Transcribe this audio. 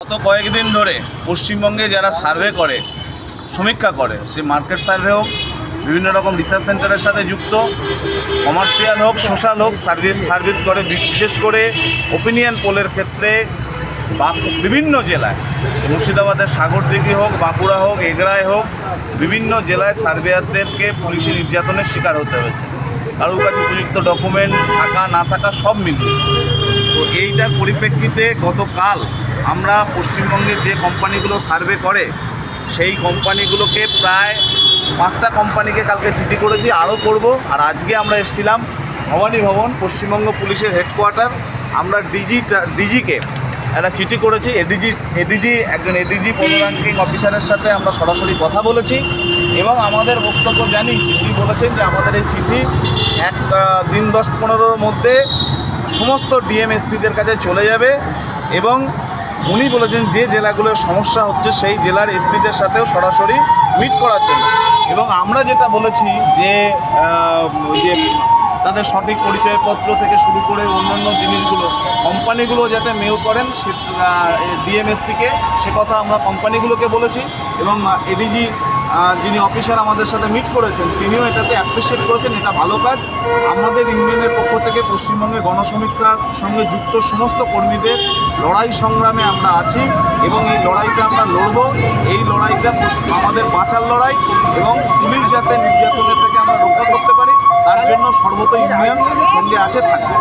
গত কয়েকদিন ধরে পশ্চিমবঙ্গে যারা সার্ভে করে, সমীক্ষা করে, সে মার্কেট সার্ভে হোক, বিভিন্ন রকম রিসার্চ সেন্টারের সাথে যুক্ত, কমার্শিয়াল হোক, সোশ্যাল হোক, সার্ভিস করে, বিশেষ করে ওপিনিয়ন পোলের ক্ষেত্রে বিভিন্ন জেলায়, মুর্শিদাবাদের সাগরদিঘি হোক, বাঁকুড়া হোক, এগরায় হোক, বিভিন্ন জেলায় সার্ভেয়ারদেরকে পুলিশি নির্যাতনের শিকার হতে হয়েছে। কারোর কাছে উপযুক্ত ডকুমেন্ট থাকা না থাকা সব মিলিয়ে। তো এইটার পরিপ্রেক্ষিতে গতকাল আমরা পশ্চিমবঙ্গের যে কোম্পানিগুলো সার্ভে করে সেই কোম্পানিগুলোকে প্রায় 5টা কোম্পানিকে কালকে চিঠি করেছি, আরও করব। আর আজকে আমরা এসেছিলাম ভবানী ভবন, পশ্চিমবঙ্গ পুলিশের হেডকোয়ার্টার। আমরা ডিজিকে একটা চিঠি করেছি, একজন এডিজি পদরাঙ্কিং অফিসারের সাথে আমরা সরাসরি কথা বলেছি এবং আমাদের বক্তব্য জানিয়েছি। উনি বলেছেন যে আমাদের এই চিঠি 1 দিন 10-15-র মধ্যে সমস্ত ডিএমএসপিদের কাছে চলে যাবে এবং উনি বলেছেন যে জেলাগুলোর সমস্যা হচ্ছে সেই জেলার এসপিদের সাথেও সরাসরি মিট করার জন্য। এবং আমরা যেটা বলেছি যে তাদের সঠিক পরিচয়পত্র থেকে শুরু করে অন্যান্য জিনিসগুলো কোম্পানিগুলো যাতে মেল করেন ডিএমএসপিকে, সে কথা আমরা কোম্পানিগুলোকে বলেছি। এবং এডিজি যিনি অফিসার আমাদের সাথে মিট করেছেন তিনিও এটাতে অ্যাপ্রিসিয়েট করেছেন, এটা ভালো কাজ। আমাদের ইউনিয়নের পক্ষ থেকে পশ্চিমবঙ্গে গণসমীক্ষার সঙ্গে যুক্ত সমস্ত কর্মীদের লড়াই সংগ্রামে আমরা আছি এবং এই লড়াইটা আমরা লড়ব। এই লড়াইটা আমাদের বাঁচার লড়াই এবং পুলিশ যাতে নির্যাতনের থেকে আমরা রক্ষা করতে পারি তার জন্য সর্বত ইউনিয়ন সঙ্গে আছে, থাকবে।